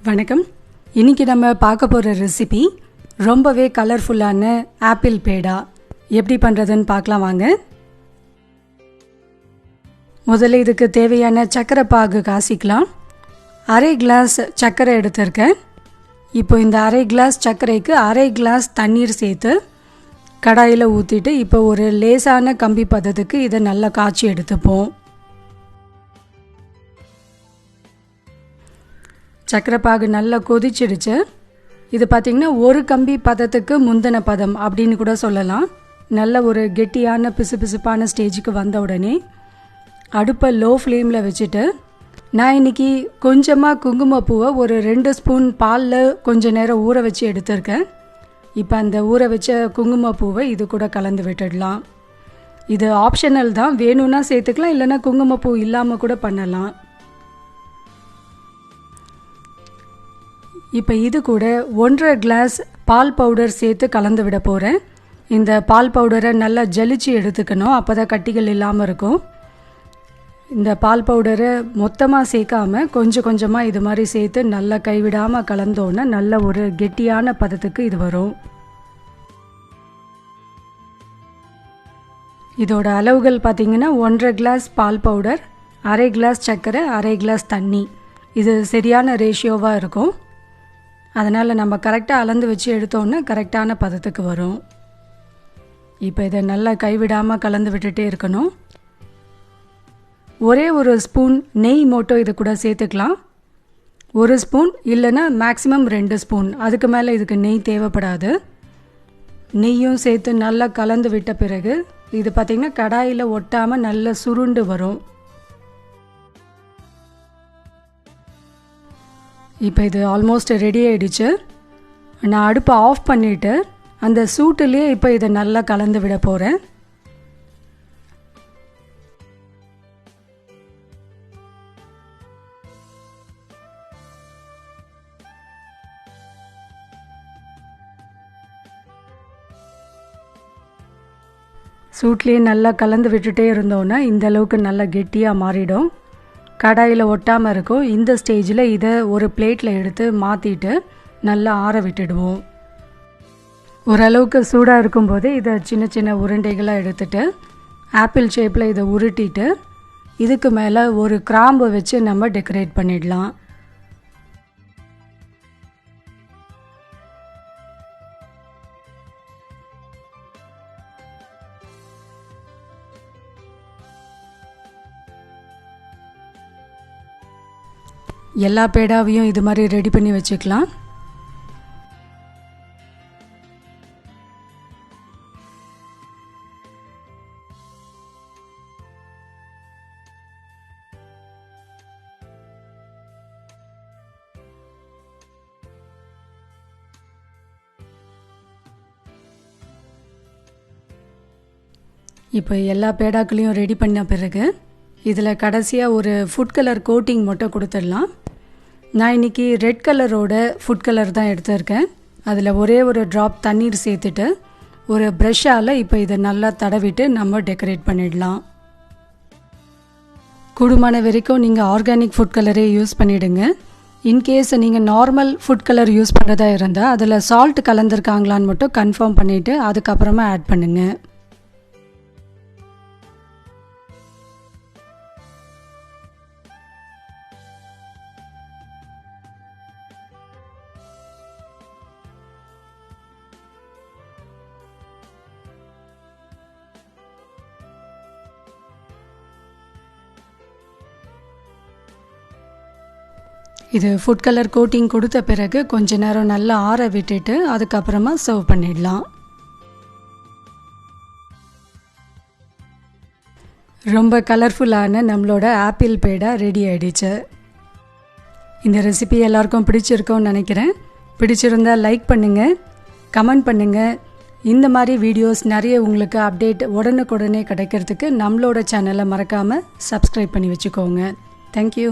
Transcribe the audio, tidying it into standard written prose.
வணக்கம். இன்றைக்கி நம்ம பார்க்க போகிற ரெசிபி ரொம்பவே கலர்ஃபுல்லான ஆப்பிள் பேடா. எப்படி பண்ணுறதுன்னு பார்க்கலாம் வாங்க. முதல்ல இதுக்கு தேவையான சர்க்கரை பாகு காசிக்கலாம். அரை கிளாஸ் சர்க்கரை எடுத்திருக்கேன். இப்போ இந்த அரை கிளாஸ் சர்க்கரைக்கு அரை கிளாஸ் தண்ணீர் சேர்த்து கடாயில் ஊற்றிட்டு இப்போ ஒரு லேசான கம்பி பதத்துக்கு இதை நல்லா காய்ச்சி எடுத்துப்போம். சர்க்கரை பாகு நல்லா கொதிச்சிடுச்சு. இது பார்த்திங்கன்னா ஒரு கம்பி பதத்துக்கு முந்தின பதம் அப்படின்னு கூட சொல்லலாம். நல்ல ஒரு கெட்டியான பிசுபிசுப்பான ஸ்டேஜுக்கு வந்த உடனே அடுப்பை லோ ஃப்ளேமில் வச்சுட்டு நான் இன்றைக்கி கொஞ்சமாக குங்குமப்பூவை ஒரு 2 ஸ்பூன் பாலில் கொஞ்சம் நேரம் ஊற வச்சு எடுத்திருக்கேன். இப்போ அந்த ஊற வச்ச குங்குமப்பூவை இது கூட கலந்து விட்டுடலாம். இது ஆப்ஷனல் தான், வேணும்னா சேர்த்துக்கலாம், இல்லைன்னா குங்குமப்பூ இல்லாமல் கூட பண்ணலாம். இப்போ இது கூட 1.5 கிளாஸ் பால் பவுடர் சேர்த்து கலந்து விட போகிறேன். இந்த பால் பவுடரை நல்லா ஜலிச்சு எடுத்துக்கணும், அப்போ தான் கட்டிகள் இல்லாமல் இருக்கும். இந்த பால் பவுடரை மொத்தமாக சேர்க்காமல் கொஞ்சம் கொஞ்சமாக இது மாதிரி சேர்த்து நல்லா கைவிடாமல் கலந்தோன்னே நல்ல ஒரு கெட்டியான பதத்துக்கு இது வரும். இதோட அளவுகள் பார்த்திங்கன்னா 1.5 கிளாஸ் பால் பவுடர், அரை கிளாஸ் சர்க்கரை, அரை கிளாஸ் தண்ணி. இது சரியான ரேஷியோவாக இருக்கும். அதனால் நம்ம கரெக்டாக அளந்து வச்சு எடுத்தோன்னே கரெக்டான பதத்துக்கு வரும். இப்போ இதை நல்லா கைவிடாமல் கலந்து விட்டுட்டே இருக்கணும். ஒரே ஒரு ஸ்பூன் நெய் மட்டும் இது கூட சேர்த்துக்கலாம். 1 ஸ்பூன் இல்லைன்னா மேக்ஸிமம் 2 ஸ்பூன், அதுக்கு மேலே இதுக்கு நெய் தேவைப்படாது. நெய்யும் சேர்த்து நல்லா கலந்து விட்ட பிறகு இது பார்த்திங்கன்னா கடாயில் ஒட்டாமல் நல்லா சுருண்டு வரும். இப்போ இது ஆல்மோஸ்ட் ரெடி ஆகிடுச்சு. நான் அடுப்பை ஆஃப் பண்ணிவிட்டு அந்த சூட்டுலேயே இப்போ இதை நல்லா கலந்து விட போகிறேன். சூட்லேயே நல்லா கலந்து விட்டுட்டே இருந்தோன்னா இந்த அளவுக்கு நல்லா கெட்டியாக மாறிடும், கடாயில் ஒட்டாமல் இருக்கும். இந்த ஸ்டேஜில் இதை ஒரு பிளேட்டில் எடுத்து மாற்றிட்டு நல்லா ஆற விட்டுடுவோம். ஓரளவுக்கு சூடாக இருக்கும்போது இதை சின்ன சின்ன உருண்டைகளாக எடுத்துட்டு ஆப்பிள் ஷேப்பில் இதை உருட்டிட்டு இதுக்கு மேலே ஒரு கிராம்பு வச்சு நம்ம டெக்கரேட் பண்ணிடலாம். எல்லா பேடாவையும் இது மாதிரி ரெடி பண்ணி வச்சுக்கலாம். இப்போ எல்லா பேடாக்களையும் ரெடி பண்ண பிறகு இதில் கடைசியாக ஒரு ஃபுட் கலர் கோட்டிங் மட்டும் கொடுத்துடலாம். நான் இன்றைக்கி ரெட் கலரோட ஃபுட் கலர் தான் எடுத்திருக்கேன். அதில் ஒரே ஒரு ட்ராப் தண்ணீர் சேர்த்துட்டு ஒரு ப்ரெஷ்ஷால் இப்போ இதை நல்லா தடவிட்டு நம்ம டெக்கரேட் பண்ணிடலாம். கூடுமான வரைக்கும் நீங்கள் ஆர்கானிக் ஃபுட் கலரே யூஸ் பண்ணிவிடுங்க. இன்கேஸ் நீங்கள் நார்மல் ஃபுட் கலர் யூஸ் பண்ணுறதா இருந்தால் அதில் சால்ட் கலந்துருக்காங்களான்னு மட்டும் கன்ஃபார்ம் பண்ணிவிட்டு அதுக்கப்புறமா ஆட் பண்ணுங்கள். இது ஃபுட் கலர் கோட்டிங் கொடுத்த பிறகு கொஞ்ச நேரம் நல்லா ஆற விட்டுட்டு அதுக்கப்புறமா சர்வ் பண்ணிடலாம். ரொம்ப கலர்ஃபுல்லான நம்மளோட ஆப்பிள் பேடா ரெடி ஆகிடுச்சு. இந்த ரெசிபி எல்லாருக்கும் பிடிச்சிருக்கோன்னு நினைக்கிறேன். பிடிச்சிருந்தால் லைக் பண்ணுங்கள், கமெண்ட் பண்ணுங்கள். இந்த மாதிரி வீடியோஸ் நிறைய உங்களுக்கு அப்டேட் உடனுக்குடனே கிடைக்கிறதுக்கு நம்மளோட சேனலை மறக்காமல் சப்ஸ்கிரைப் பண்ணி வச்சுக்கோங்க. தேங்க்யூ.